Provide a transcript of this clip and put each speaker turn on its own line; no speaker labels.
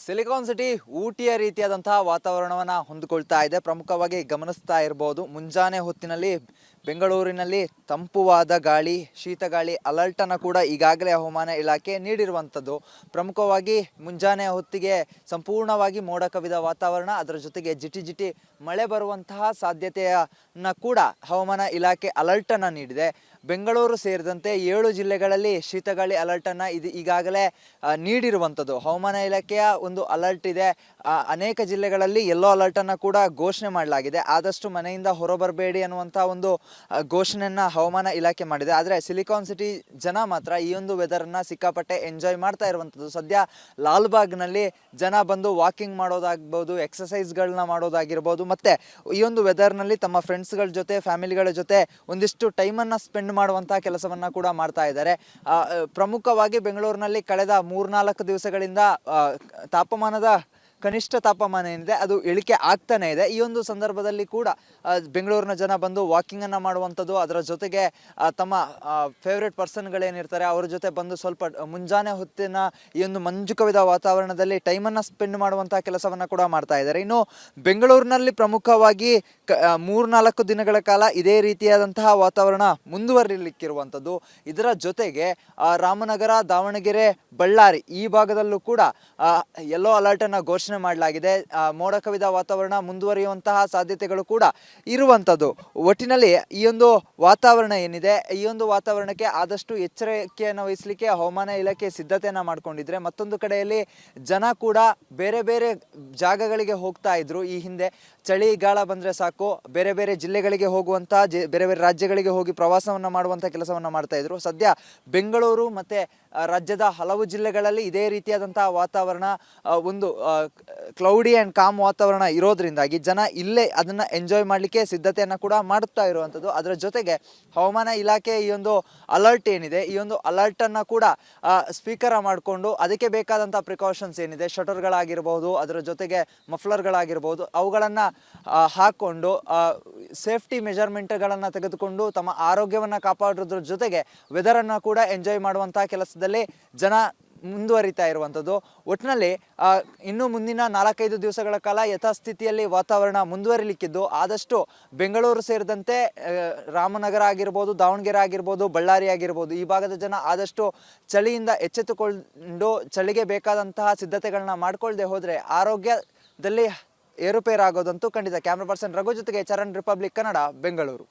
Silicon city ಊಟಿಯ ರೀತಿಯಾದಂತಹ ವಾತಾವರಣವನ್ನು ಹೊಂದಿಕೊಳ್ತಾ ಇದೆ. ಪ್ರಮುಖವಾಗಿ ಗಮನಿಸ್ತಾ ಇರಬಹುದು, ಮುಂಜಾನೆ ಹೊತ್ತಿನಲ್ಲಿ ಬೆಂಗಳೂರಿನಲ್ಲಿ ತಂಪುವಾದ ಗಾಳಿ, ಶೀತ ಗಾಳಿ ಅಲರ್ಟ್ ಅನ್ನು ಕೂಡ ಈಗಾಗಲೇ ಹವಾಮಾನ ಇಲಾಖೆ ನೀಡಿರುವಂಥದ್ದು. ಪ್ರಮುಖವಾಗಿ ಮುಂಜಾನೆ ಹೊತ್ತಿಗೆ ಸಂಪೂರ್ಣವಾಗಿ ಮೋಡ ಕವಿದ ವಾತಾವರಣ, ಅದರ ಜೊತೆಗೆ ಜಿಟಿ ಜಿಟಿ ಮಳೆ ಬರುವಂತಹ ಸಾಧ್ಯತೆಯನ್ನ ಕೂಡ ಹವಾಮಾನ ಇಲಾಖೆ ಅಲರ್ಟ್ ಅನ್ನು ನೀಡಿದೆ. ಬೆಂಗಳೂರು ಸೇರಿದಂತೆ 7 ಜಿಲ್ಲೆಗಳಲ್ಲಿ ಶೀತಗಾಳಿ ಅಲರ್ಟ್ ಅನ್ನ ಈಗಾಗಲೇ ನೀಡಿರುವಂಥದ್ದು. ಹವಾಮಾನ ಇಲಾಖೆಯ ಒಂದು ಅಲರ್ಟ್ ಇದೆ. ಅನೇಕ ಜಿಲ್ಲೆಗಳಲ್ಲಿ ಯೆಲ್ಲೋ ಅಲರ್ಟ್ ಅನ್ನ ಕೂಡ ಘೋಷಣೆ ಮಾಡಲಾಗಿದೆ. ಆದಷ್ಟು ಮನೆಯಿಂದ ಹೊರಬರಬೇಡಿ ಅನ್ನುವಂಥ ಒಂದು ಘೋಷಣೆಯನ್ನ ಹವಾಮಾನ ಇಲಾಖೆ ಮಾಡಿದೆ. ಆದರೆ ಸಿಲಿಕಾನ್ ಸಿಟಿ ಜನ ಮಾತ್ರ ಈ ಒಂದು ವೆದರ್ನ ಸಿಕ್ಕಾಪಟ್ಟೆ ಎಂಜಾಯ್ ಮಾಡ್ತಾ ಇರುವಂಥದ್ದು. ಸದ್ಯ ಲಾಲ್ಬಾಗ್ನಲ್ಲಿ ಜನ ಬಂದು ವಾಕಿಂಗ್ ಮಾಡೋದಾಗ್ಬೋದು, ಎಕ್ಸಸೈಸ್ಗಳನ್ನ ಮಾಡೋದಾಗಿರ್ಬೋದು, ಮತ್ತೆ ಈ ಒಂದು ವೆದರ್ನಲ್ಲಿ ತಮ್ಮ ಫ್ರೆಂಡ್ಸ್ಗಳ ಜೊತೆ, ಫ್ಯಾಮಿಲಿಗಳ ಜೊತೆ ಒಂದಿಷ್ಟು ಟೈಮನ್ನು ಸ್ಪೆಂಡ್ ಮಾಡುವಂತಹ ಕೆಲಸವನ್ನ ಕೂಡ ಮಾಡ್ತಾ ಇದ್ದಾರೆ. ಪ್ರಮುಖವಾಗಿ ಬೆಂಗಳೂರಿನಲ್ಲಿ ಕಳೆದ 3-4 ದಿವಸಗಳಿಂದ ತಾಪಮಾನದ ಕನಿಷ್ಠ ತಾಪಮಾನ ಏನಿದೆ ಅದು ಇಳಿಕೆ ಆಗ್ತಾನೆ ಇದೆ. ಈ ಒಂದು ಸಂದರ್ಭದಲ್ಲಿ ಕೂಡ ಬೆಂಗಳೂರಿನ ಜನ ಬಂದು ವಾಕಿಂಗ್ ಅನ್ನ ಮಾಡುವಂಥದ್ದು, ಅದರ ಜೊತೆಗೆ ತಮ್ಮ ಫೇವ್ರೆಟ್ ಪರ್ಸನ್ಗಳೇನಿರ್ತಾರೆ ಅವ್ರ ಜೊತೆ ಬಂದು ಸ್ವಲ್ಪ ಮುಂಜಾನೆ ಹೊತ್ತಿನ ಈ ಒಂದು ಮಂಜು ಕವಿದ ವಾತಾವರಣದಲ್ಲಿ ಟೈಮನ್ನು ಸ್ಪೆಂಡ್ ಮಾಡುವಂತಹ ಕೆಲಸವನ್ನ ಕೂಡ ಮಾಡ್ತಾ ಇದ್ದಾರೆ. ಇನ್ನು ಬೆಂಗಳೂರಿನಲ್ಲಿ ಪ್ರಮುಖವಾಗಿ 3-4 ದಿನಗಳ ಕಾಲ ಇದೇ ರೀತಿಯಾದಂತಹ ವಾತಾವರಣ ಮುಂದುವರಿಲಿಕ್ಕಿರುವಂಥದ್ದು. ಇದರ ಜೊತೆಗೆ ರಾಮನಗರ, ದಾವಣಗೆರೆ, ಬಳ್ಳಾರಿ ಈ ಭಾಗದಲ್ಲೂ ಕೂಡ ಯೆಲ್ಲೋ ಅಲರ್ಟ್ ಅನ್ನ ಘೋಷಣೆ ಮಾಡಲಾಗಿದೆ. ಮೋಡ ಕವಿದ ವಾತಾವರಣ ಮುಂದುವರಿಯುವಂತಹ ಸಾಧ್ಯತೆಗಳು ಕೂಡ ಇರುವಂಥದ್ದು. ಒಟ್ಟಿನಲ್ಲಿ ಈ ಒಂದು ವಾತಾವರಣ ಏನಿದೆ, ಈ ಒಂದು ವಾತಾವರಣಕ್ಕೆ ಆದಷ್ಟು ಎಚ್ಚರಿಕೆಯನ್ನು ವಹಿಸಲಿಕ್ಕೆ ಹವಾಮಾನ ಇಲಾಖೆ ಸಿದ್ಧತೆಯನ್ನ ಮಾಡ್ಕೊಂಡಿದ್ರೆ, ಮತ್ತೊಂದು ಕಡೆಯಲ್ಲಿ ಜನ ಕೂಡ ಬೇರೆ ಬೇರೆ ಜಾಗಗಳಿಗೆ ಹೋಗ್ತಾ ಇದ್ರು. ಈ ಹಿಂದೆ ಚಳಿಗಾಲ ಬಂದ್ರೆ ಸಾಕು ಬೇರೆ ಬೇರೆ ಜಿಲ್ಲೆಗಳಿಗೆ ಹೋಗುವಂತ, ಬೇರೆ ಬೇರೆ ರಾಜ್ಯಗಳಿಗೆ ಹೋಗಿ ಪ್ರವಾಸವನ್ನ ಮಾಡುವಂತ ಕೆಲಸವನ್ನ ಮಾಡ್ತಾ ಇದ್ರು. ಸದ್ಯ ಬೆಂಗಳೂರು ಮತ್ತೆ ರಾಜ್ಯದ ಹಲವು ಜಿಲ್ಲೆಗಳಲ್ಲಿ ಇದೇ ರೀತಿಯಾದಂತಹ ವಾತಾವರಣ, ಒಂದು ಕ್ಲೌಡಿ ಅಂಡ್ ಕಾಮ್ ವಾತಾವರಣ ಇರೋದ್ರಿಂದಾಗಿ ಜನ ಇಲ್ಲೇ ಅದನ್ನ ಎಂಜಾಯ್ ಮಾಡಲಿಕ್ಕೆ ಸಿದ್ಧತೆಯನ್ನ ಕೂಡ ಮಾಡುತ್ತಾ ಇರುವಂಥದ್ದು. ಅದರ ಜೊತೆಗೆ ಹವಾಮಾನ ಇಲಾಖೆ ಈ ಒಂದು ಅಲರ್ಟ್ ಏನಿದೆ, ಈ ಒಂದು ಅಲರ್ಟ್ ಅನ್ನ ಕೂಡ ಸ್ವೀಕಾರ ಮಾಡಿಕೊಂಡು ಅದಕ್ಕೆ ಬೇಕಾದಂತಹ ಪ್ರಿಕಾಷನ್ಸ್ ಏನಿದೆ, ಶಟರ್ಗಳಾಗಿರ್ಬೋದು, ಅದರ ಜೊತೆಗೆ ಮಫ್ಲರ್ಗಳಾಗಿರ್ಬೋದು, ಅವುಗಳನ್ನ ಹಾಕೊಂಡು ಸೇಫ್ಟಿ ಮೆಜರ್ಮೆಂಟ್ಗಳನ್ನ ತೆಗೆದುಕೊಂಡು ತಮ್ಮ ಆರೋಗ್ಯವನ್ನ ಕಾಪಾಡೋದ್ರ ಜೊತೆಗೆ ವೆದರ್ ಅನ್ನ ಕೂಡ ಎಂಜಾಯ್ ಮಾಡುವಂತಹ ಕೆಲಸದಲ್ಲಿ ಜನ ಮುಂದುವರಿತಾ ಇರುವಂಥದ್ದು. ಒಟ್ಟಿನಲ್ಲಿ ಇನ್ನು ಮುಂದಿನ 4-5 ದಿವಸಗಳ ಕಾಲ ಯಥಾಸ್ಥಿತಿಯಲ್ಲಿ ವಾತಾವರಣ ಮುಂದುವರಿಲಿಕ್ಕಿದ್ದು, ಆದಷ್ಟು ಬೆಂಗಳೂರು ಸೇರಿದಂತೆ ರಾಮನಗರ ಆಗಿರ್ಬೋದು, ದಾವಣಗೆರೆ ಆಗಿರ್ಬೋದು, ಬಳ್ಳಾರಿ ಆಗಿರ್ಬೋದು, ಈ ಭಾಗದ ಜನ ಆದಷ್ಟು ಚಳಿಯಿಂದ ಎಚ್ಚೆತ್ತುಕೊಂಡು ಚಳಿಗೆ ಬೇಕಾದಂತಹ ಸಿದ್ಧತೆಗಳನ್ನ ಮಾಡ್ಕೊಳ್ದೆ ಹೋದರೆ ಆರೋಗ್ಯದಲ್ಲಿ ಏರುಪೇರಾಗೋದಂತೂ ಖಂಡಿತ. ಕ್ಯಾಮ್ರಾ ಪರ್ಸನ್ ರಘು ಜೊತೆಗೆ ಚರಣ್, ರಿಪಬ್ಲಿಕ್ ಕನ್ನಡ, ಬೆಂಗಳೂರು.